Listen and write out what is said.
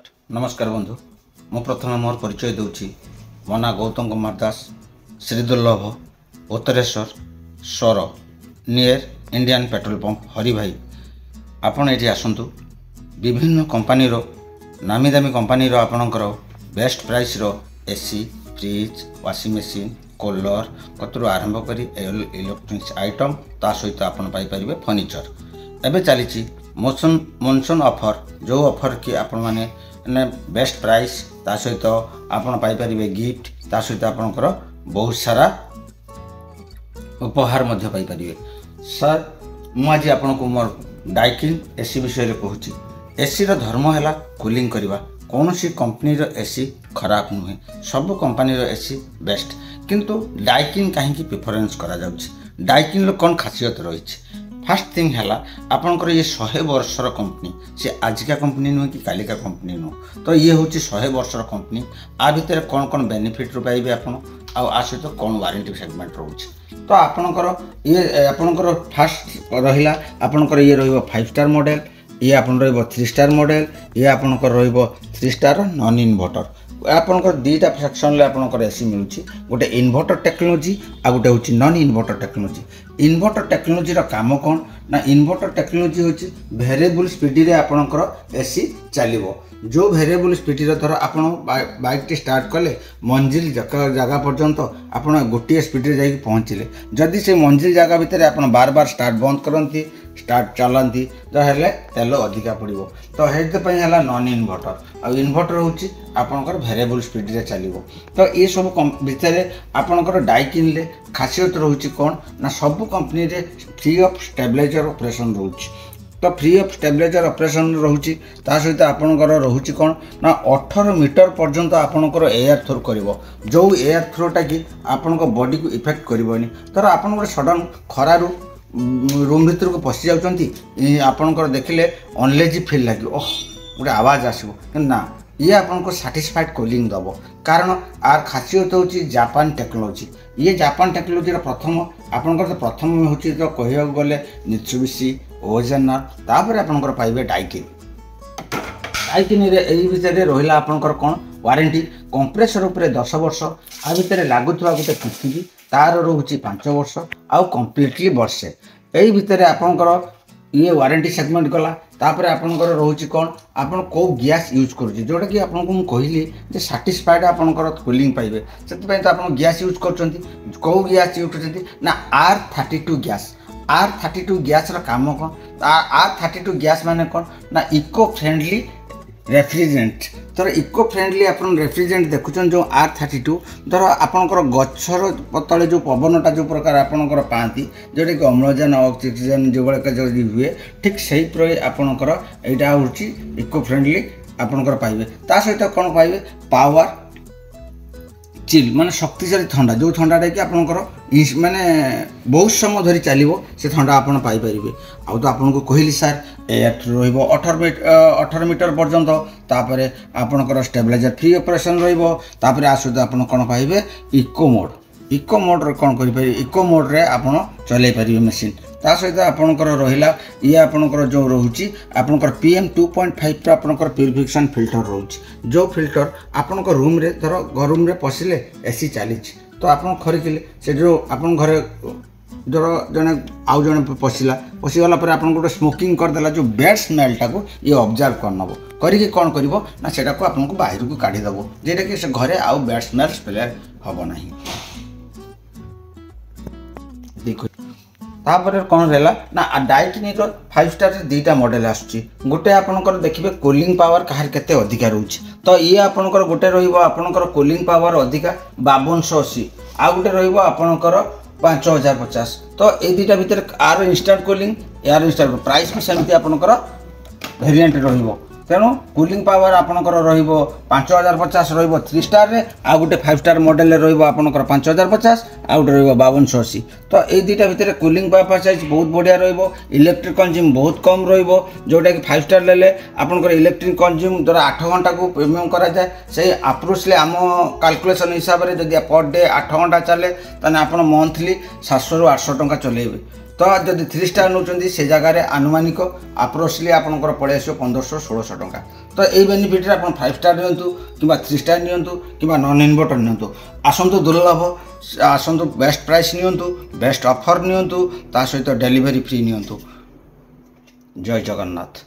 Start. नमस्कार बंधु, मु प्रथम मोर परिचय दूची। मो ना गौतम कुमार दास, श्रीदुर्लभ उत्तरेश्वर स्वर near Indian petrol pump Hari भाई। आपण ये आसतु विभिन्न कंपानी नामी दामी कंपानी आपणकर बेस्ट प्राइस रो AC, fridge, washing machine, cooler कतरू आरंभ कर इलेक्ट्रोनिक्स आइटम ता सहित आपण पाइपर फर्निचर। एबे चली मॉनसून ऑफर, जो ऑफर कि आपण माने बेस्ट प्राइस ता सहित आपण पाइपर गिफ्ट ता सहित आपणकर बहुत सारा उपहार मध्य पाइपर। सर मु आज आपण को मोर डाइकिन एसी विषय कहूँ। एसी रो धर्म है कूलिंग करवा। कौन सी कंपनी रो एसी खराब नुहे, सब कंपनी रो एसी बेस्ट, किंतु डाइकिन कहीं प्रिफरेंस करा जाउछि। डाइकिन रो कौन खासियत रही? फास्ट थिंग है आपंकर ये 100 वर्षर कंपनी, सी आजिका कंपनी नुहे कि कालिका कंपनी नुह। तो ये हूँ 100 वर्षर कंपनी। आ भितर कौन कौन बेनिफिट पाइबे आपन, आ सहित कौन वारंटी सेगमेंट रोचे। तो आपणकर ये आपणकर फास्ट रहिला आपणकर ये रहिबो 5 स्टार मॉडल, ये आपन रहिबो 3 स्टार मॉडल, ये आपणकर रहिबो 3 स्टार नॉन इन्वर्टर। आपणकर दुईटा सेक्शन ले आपणकर एसी मिलुची, गोटे इन्वर्टर टेक्नोलोजी आ गोटे होची non inverter technology. Inverter technology रो काम कोन ना, इन्वर्टर टेक्नोलोजी होची वेरिएबल स्पीड रे आपणकर एसी चलिबो। जो वेरिएबल स्पीड रे धर आपण बाइक टी स्टार्ट कले मंजिल जगह पर्यंत आपण गोटे स्पीड रे जाई पहुँचले, जदि से मंजिल जगह भितर आपण बार बार स्टार्ट बंद करंती स्टार्ट चलती तो हेले तेल अधिका पड़ो। तो हेल्थ नॉन इन्वर्टर आ इन्वर्टर होची आपणकर वेरिएबल स्पीड रे चलिबो। तो ये सब भितर आपणकर डाइकिन ले खासियत रोची कौन ना, सब कंपनी रे फ्री ऑफ स्टेबलाइजर ऑपरेशन रोची। तो फ्री ऑफ स्टेबलाइजर ऑपरेशन रोची, ता सहित आपणकर रोची कौन ना 18 मीटर पर्यंत आपणकर एयर थ्रो करिवो। जो एयर थ्रोटा कि आपणक बॉडी को इफेक्ट करबनी। तर आपन सडन खरारू रूम भीतर को पशि जाउछंती, आपणकर देखिले अनलेजी फील लगे, ओह गोटे आवाज आसो ना, ये आपको साटिस्फाइड कूलिंग दब। कारण आर खासियत होची जापान टेक्नोलोजी। ये जापान टेक्नोलोजी प्रथम आपणकर प्रथम होची तो कहया गले मित्सुबिशी, ओजेनर, तापर आपणकर पाइबे डाइकिन। डाइकिन रे एई भितर रहिला आपणकर कोन वारंटी कंप्रेसर उपरे 10 वर्ष, आ भितर लागुथवा गोटे पृथ्वी तार रोची 5 वर्ष आउ कंप्लीटली वर्षे। एई भितर आपणकर ये वारंटी सेगमेंट गला। तापर आपणकर रोची कोन आपण को गैस यूज करूची, जोटा कि आपनको मु कहली जे साटिस्फाइड आपणकर कूलिंग पाइबे। सेति पय तो आपण गैस यूज करचंती। को गैस यूज करचंती ना R32 गैस। R32 गैस रो काम कोन? R32 गैस माने कोन ना इको फ्रेंडली रेफ्रिजरेंट। तर इको फ्रेंडली आपन रेफ्रिजरेंट देखुचन जो R32 धर आपनकर गच्छर तले जो पवनटा जो प्रकार आपनकर पाती, जोटा कि अम्लजान ऑक्सीजन जो बळका जो हुए, ठीक सही प्रय आपनकर एटा होची इको फ्रेंडली आपनकर पाइबे। ता सहित कोन पाइबे पावर चिल माने शक्तिशाली ठंडा, जो ठंडाटा कि आपनकर माने बहुत समय धरी चलिबो, से ठंडा आपन पाई परिबे। आ तो आपन को कहली सर एयर रहिबो 18 मीटर पर्यंत, तापरे आपनकर स्टेबलाइजर फ्री ऑपरेशन रहिबो। तापरे आसुद आपन कोन पाइबे इको मोड। इको मोड रे कोन करि पारि, इको मोड रे आपन चलै परिबे मशीन। ता सहित आपनकर रहिला ये आपनकर जो रहुची आपनकर PM 2.5 रो आपनकर प्यूरिफिकेशन फिल्टर रहुची। जो फिल्टर आपनकर रूम रे धर घर रूम रे पसिले एसी चलीछि, तो आपन खरिकिले से जो आपन घरे धर जने आउ जने पसिगला पर आपन गोटे स्मोकिंग कर देला, जो बैड स्मेलटा को ये ऑब्जर्व करनबो करिके कोन करिवो ना, सेटा को आपन को बाहर को काढी दबो, जेटा कि से घरे आउ बैड स्मेल स्प्रे हबो नाही। देखो तापर कौन रहा ना डाइकिन 5 स्टार दुईटा मॉडल आसुची। गोटे आपनकर देखिए कूलिंग पावर कहार केते अधिका रोची। तो ये आपनकर गोटे रहिबो आपनकर कूलिंग पावर अधिका 5280, आ गोटे रहिबो आपनकर 5050। तो ए दुईटा भितर आर इंस्टेंट कूलिंग यार इंस्टेंट प्राइस में सेमती आपनकर वेरिएंट रहिबो। तेणु कूलिंग पावर आपनकर रहिबो 5050 रहिबो 3 स्टार रे, आ गोटे 5 स्टार मॉडल रे रहिबो आपनकर 5050, आ गोटे रहिबो 5280। तो ए दुईटा भितर कूलिंग पावर साइज बहुत बढ़िया रहिबो, इलेक्ट्रिक कंज्यूम बहुत कम रहिबो। जोटा कि 5 स्टार लेले आपनकर इलेक्ट्रिक कंज्यूम धर 8 घंटा को प्रीमियम करा जाए, से अप्रोच ले आम कैलकुलेशन हिसाब रे जदि पर डे 8 घंटा चले तने आपन मंथली 700 रु 800 टंका चलेबे। तो जब 3 स्टार नौकरी से जगार आनुमानिक आप्रोचली आपंकर पड़े आस 1500-1600 टंका। तो यही बेनिफिट आप 5 स्टार नियंतु कि 3 स्टार नियंतु कि नॉन इन्वर्टर नियंतु आसतु दुर्लभ आसतु बेस्ट प्राइस नियंतु बेस्ट ऑफर नियंतु ता सहित डेलीवरी फ्री नियंतु। जय जगन्नाथ।